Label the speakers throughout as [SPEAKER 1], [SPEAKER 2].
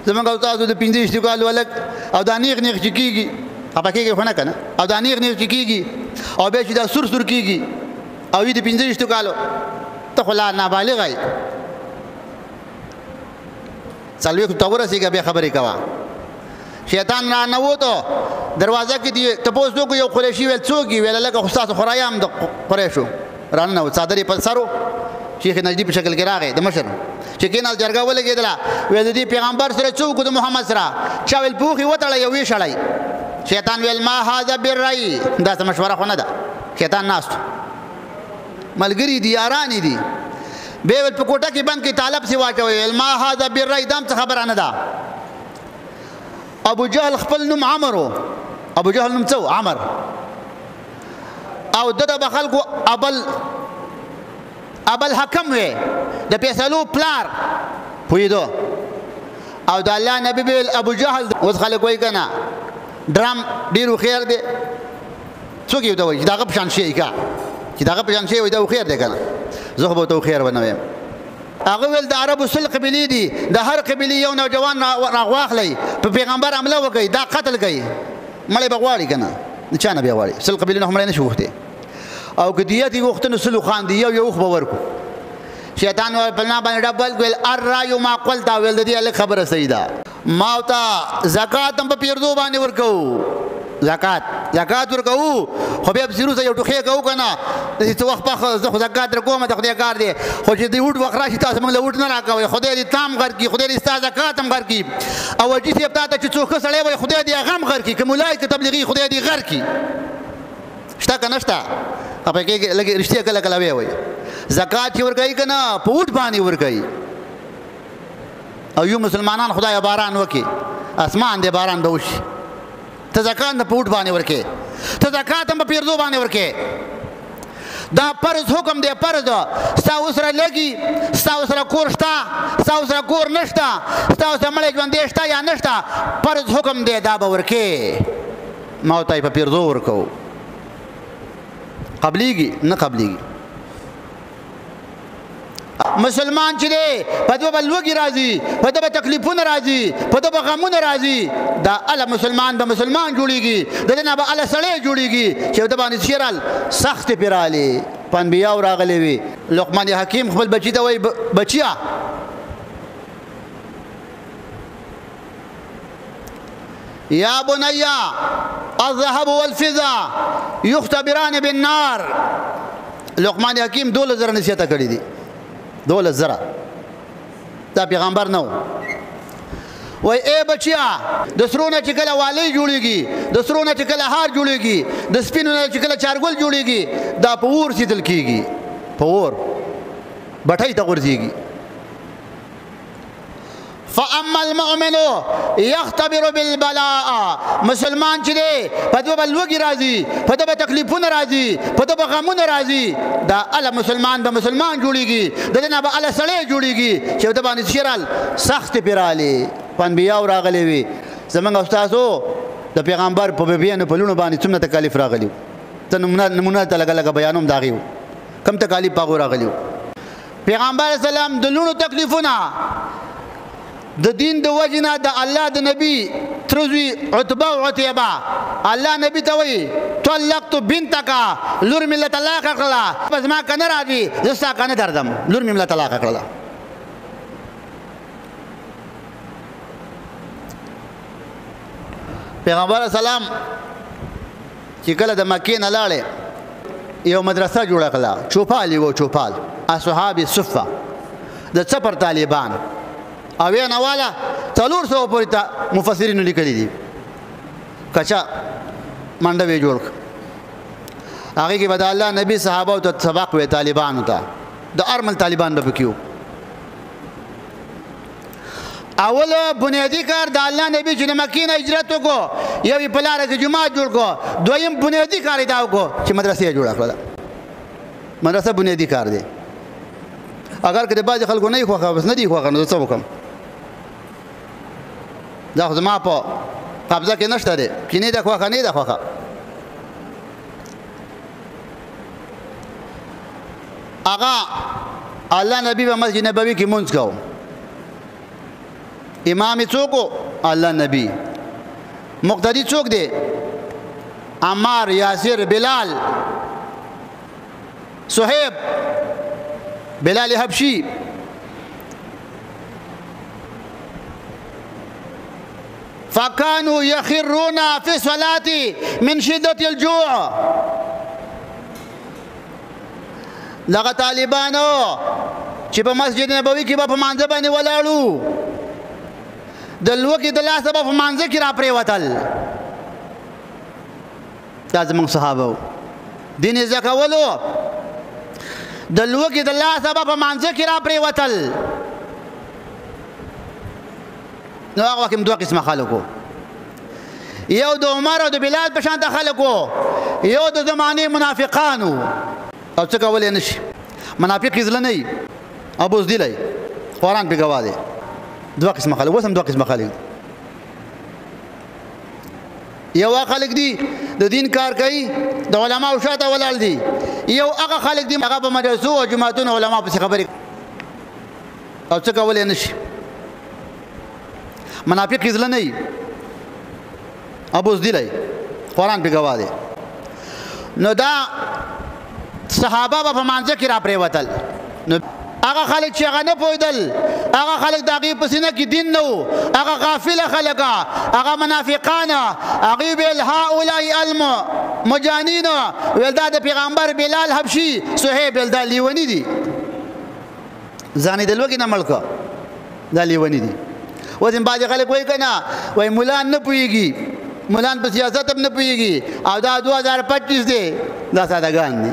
[SPEAKER 1] زمونږ استادو د 15 کالو ولک او دا نیغ نیغ چې کېږي خفه کېږي خو نه که نه او دا نیغ نیغ چې کېږي او بیا چې دا سور سور کېږي او وي د 15 کالو ته خو لا نابالغه یې 40 ته ورسېږه بیا خبرې کوه شیطان را نووتو دروازه کې دی تپوس وکړو یو قریشي ویل څوک یې ویل لکه خو ستاسو خورایه هم د قریشو را ننوت څادر یې پر سر و شیخ نجدي په شکل کې راغی د مشر چې کېناست جرګه ولګېدله ویل د دې پیغمبر سره څه وکړو د محمد سره چا ویل پوښې وتړی یو ویې شړی شیطان ویل ما هذا بالرأي داسې مشوره خو نه ده شیطان ناست ملګري دي یاران دي بیا ویل په کوټه کې بند کې طالب سي واچوي ویل ما هذا بالرأي دا هم څه خبره نه ده ابو جهل خپل نوم عمر و ابو جهل نوم څه عمر او دته به خلکو ابل حکم وی د فیصلو پلار پوهېدو او د الله نبی ویل ابو جهل اوس خلک وایي که نه ډرام ډېر هوښیار دی څوک یې ورته وایي چې د هغه په شان شی که چې د هغه په شان شی وایي دا هوښیار دی که نه زه خو به ورته هوښیار ونه وایم هغه ویل د عربو 100 قبیلې دي د هر قبیلې یو نوجوان راواخلئ په پیغمبر حمله وکړئ دا قتل کوي مړی به غواړي که نه د چا نه بیا غواړي 100 قبیلې نه مړی نه شي غوښتی او که دیت یې غوښته نو 100 خان دي یو اوښ به ورکړو شیطان ویل په نه باندې ډبل ویل الرایو ما قلتا ویل د دې هلک خبره صحیح ده ما ورته زکات هم په پیرزو باندې ورکوو زکات ورکوو خو بیا پسې وروسته یو ټوخی کوو که نه داسې څه وخت پخه زه خو زکات در کوم د خدای کار دی خو چې د وټ وخت راشي تاسو موږ له وټ نه راکوئ خدای دې تام غر کړي خدای دې ستا زکات هم غر کړي او وجي صاحب تا ته چې څوک ښه سړی وایي خدای دې هغه هم غر کړي که ملای که تبلیغي خدای دې غر کړي شته که نه شته خفه کېږي لږ رښتیا کله کله ویې وایي زکات چې ورکوي که نه په وټ باندې ورکوي او یو مسلمانان خدای باران وکړي اسمان دې باران به وشي ته زکات نه په وټ باندې ورکې ته زکات هم په پیرزو باندې ورکې دا فرض حکم دی فرض ستا اوسره لګي ستا اوسره کور شته ستا اوسره کور نشته ستا اوسره مړی ژوندی شته یا نشته فرض حکم دی دا به ورکې ما ورته په پیرزو ورکوو قبلیږي نه قبلیږي مسلمان چې دی په ده به لوږې راځي په ده به تکلیفونه راځي په ده به غمونه راځي دا اله مسلمان به مسلمان جوړېږي د دې نه به اله سړی جوړېږي چې ده باندې څه رال سختې پرې رالې په انبیاو راغلې وي لقمان حکیم خپل بچي ته وایي بچیه یا بنیا الذهب والفضة یختبران بالنار لقمان حکیم 12,000 نصیحته کړي دي 12,000 دا پیغمبر نه و وای ای بچیا د سرو نه چې کله والی جوړېږي د سرو نه چې کله هار جوړېږي د سپینو نه چې کله چارګل جوړېږي دا په اور سیدل کېږي په اور بټۍ ته غورځېږي فاما المؤمن یختبر بالبلاء مسلمان چې دی په ده به لوږې راځي په ده به تکلیفونه راځي په ده به غمونه راځي دا اله مسلمان به مسلمان جوړېږي د دې نه به اله سړی جوړېږي چې ده باندې څه رال سختې پرې رالې په انبیاو راغلې وي زموږ استادو د پیغمبر په بیبیانو په لوڼو باندې څومره تکالیف راغلي وو ته نمونه ته لږه لږه بیانوم د هغې وو کم تکالیف په هغو راغلي وو پیغمبر علیه السلام د لوڼو تکلیفونه د دین د وجې نه د الله د نبي ترزوی عتبه او عتیبه الله نبي ته وایي طلقت بنتک لور مې له طلاقه کړله په زما که نه راځي زه ستا که نه درځم لور مې له طلاقه کړله پیغمبر اسلام چې کله د مکې نه لاړې یو مدرسه جوړه کړله چوپال یې و چوپال اصحاب صفه د څپر طالبان او یې نواله 400 پورې ته مفسرینو لیکلي دي کچا منډه وی جوړ هغې کې به د الله نبي صحابه ته سبق وی طالبانو ته د ارمل طالبان به پکې وو اول بنیادی کار د الله نبی چې د مکې نه هجرت وکړو یو یې په لاره کې جومات جوړ کړو دویم بنیادي کار یې دا وکړو چې مدرسه یې جوړه کړله مدرسه بنیادي کار دی اگر که د بعضې خلکو نه یې خوښه بس نه دي خوښه نو زه څه وکړم دا خو زما په قبضه کې نشته دی چې نه ده خوښه نه ده خوښه هغه الله نبی به مسجد نبوي کې مونځ کوو امام څوک الله نبی مقتدی څوک دی عمار یاسر بلال صہیب بلال حبشی فكانوا يخرون في الصلاة من شدة الجوع لغه طالبانو چې په مسجد نبوي کې په مانځه باندې ولاړو د لوګي د لاسه په مانځه کې را پریوتل دا زموږ صحابه دین زکولو د لوګي د لاسه په مانځه کې را پریوتل نو هغه کوم دوه قسمه خلکو یو د عمر او د بلال په شان د خلکو یو د زمانه منافقانو او څه کولای نشي منافق ځل نه او بوزدلای قرآن په گواه دی دوه قسمه خلک وسم دوه قسمه خلک یو خلک دي د دین کار کوي د علماء شاته ولال دي یو هغه خلک دي هغه په مدرسو او جماعتونو علماء په خبرې او څه کولای نشي منافق ځل نه ابوز دیلای قرآن په گواه دی نو دا صحابه په مانځه کې را پریوتل نو هغه خلک چې هغه نه پوهېدل هغه خلک د هغې په سینه کې دین نه و هغه غافله خلک هغه منافقان هغوی ویل هؤلاء المجانین ویل دا د پیغمبر بلال حبشي صهیب ویل دا لیوني دي ځان یې د لوږې نه مړ کړه دا لیوني دي اوس بعضې خلک وایي که نه وایي ملان نه پوهېږي ملان په سیاست هم نه پوهېږي او دا 2025 دی دا سادهګان دي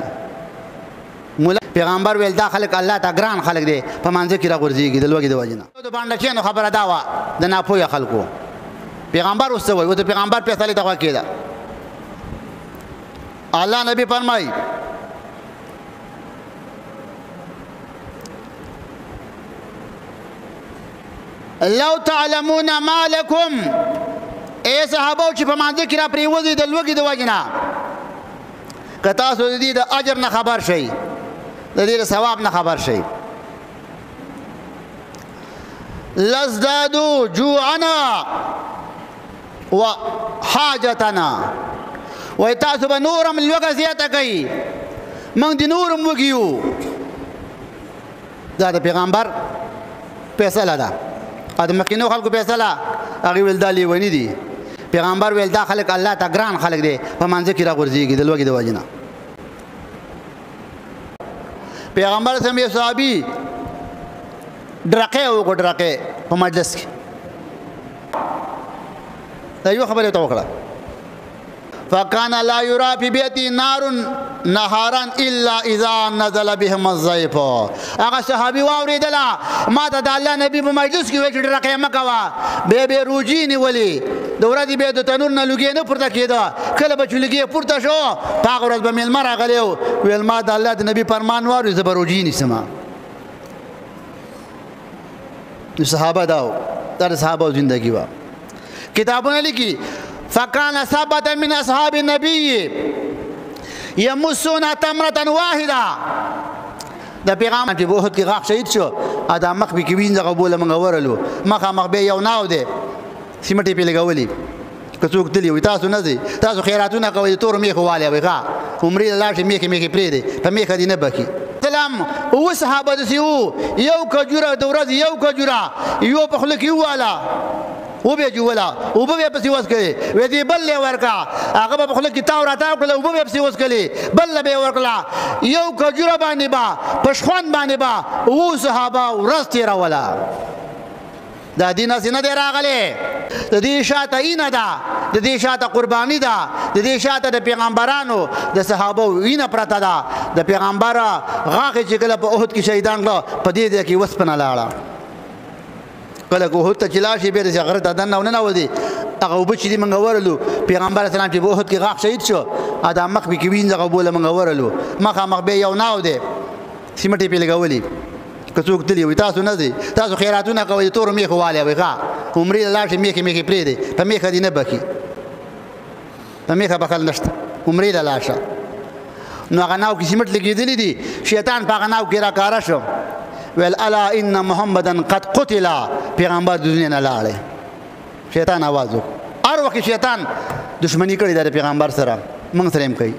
[SPEAKER 1] مولا پیغمبر ویل دا خلک الله ته ګران خلک دی په مانځه کې راغورځېږي د لوږې د وجې نه د بانډچیانو خبره دا وه د ناپوهه خلکو پیغمبر اوس څه وایي اوس د پیغمبر فیصلې ته غوږ کېده الله نبی فرمایي لو تعلمون ما لكم اے صحابو چې په مانځه کې را پرېوځي د لوږې د وجې نه که تاسو د دې د اجر نه خبر شئ د دې د ثواب نه خبر شئ لازدادوا جوعنا وحاجتنا وای تاسو به نورم لوږه زیاته کوي موږ د نورم وږي یو دا د پیغمبر فیصله ده او د مخکینو خلکو فیصله هغې ویل دا لیوني دي پیغمبر ویل دا خلک الله ته ګران خلک دی په مانځه کې راغورځېږي د لوږې د وجې نه پیغمبر سم یو صحابي ډرقې وکړو ډرقې په مجلس کې دا یو خبره ته وکړه فکان لا یرا فی بیتی نار نهارا الا اذا نزل بهم الضيف هغه صحابي واورېدله ما ته د الله نبي په مجلس کې وایي چې ډرقې مه کوه بیا به روجي نیولې د ورځې بیا د تنور نه لوګې نه پورته کېده کله به چې لوګې پورته شو په هغه ورځ به مېلمه راغلی و ویل ما د الله د نبي فرمان واورېد زه به روجي نیسم صحابه دا و دا د صحابه زندګي وه کتابونه لیکي فکان ثبت من اصحاب النبي یمسون تمرة واحده د پیغمبر چې په احد کې غاښ شهید شو دا مخ به کې وینځه بوله موږ ورلو مخامخ به یو ناو دی سیمټې پې لګولي که څوک تلي وي تاسو نه ځئ تاسو خیراتونه کوئ د تورو میخو والی وئ ښه عمرې له لاړ شئ میخې میخې پرېږدئ په میخه دې نه بکي سلام اوه صحابه داسې وو یو کجوره د ورځې یو کجوره یو په خوله کې وواله وبه جوړه وبه به پسې وسکلې وې دې بل له ورکا هغه په خپل کتاب راته کړل وبه به پسې وسکلې بل به ورکلا یو کجوره باندې با پښخوان باندې با او صحابه ورسته راولا دا دینه سینه دی راغله د دې شاته اینه ده د دې شاته قربانی ده د دې شاته د پیغمبرانو د صحابه وینه پرته ده د پیغمبر غاغه چې کله په احد کې شهیدان کړه په دې کې وسپنه لاړه کله کو هوت چلاشي به د غره ددن نه نه ودی هغه وب چې موږ ورلو پیغمبر اسلام چې په هوت کې غاښ شهید شو ادا مخ به کې وینځه بوله موږ ورلو مخ به یو ناو دی سیمټې په لګولي که څوک تلي وي تاسو نه دي تاسو خیراتونه کوي تور میخ والی وي ښه عمرې لاړ شي میخې میخې پرېږدي په میخه دې نه بکي په میخه بخل نشته عمرې له لاړ شه نو هغه ناو کې سیمټ لګېدلي دي شیطان په هغه ناو کې راکاره شو ویل الا ان محمدا قد قتل پیغمبر د دنیا نه لاړی شیطان आवाज وکړ هر وخت شیطان دشمنی کړې ده د پیغمبر سره موږ سره هم کوي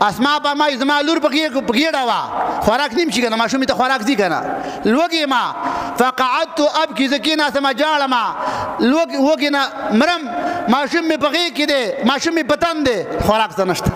[SPEAKER 1] اسما فرمایي زما لور په ګېډه وه خوراک نیم شي که نه ماشومې ته خوراک ځي که نه لوږې ما فقعدت ابکي زه کېناستم ژاړم وږې نه مرم ماشوم مې په غېږ کې دی ماشوم مې په تن دی خوراک څه نشته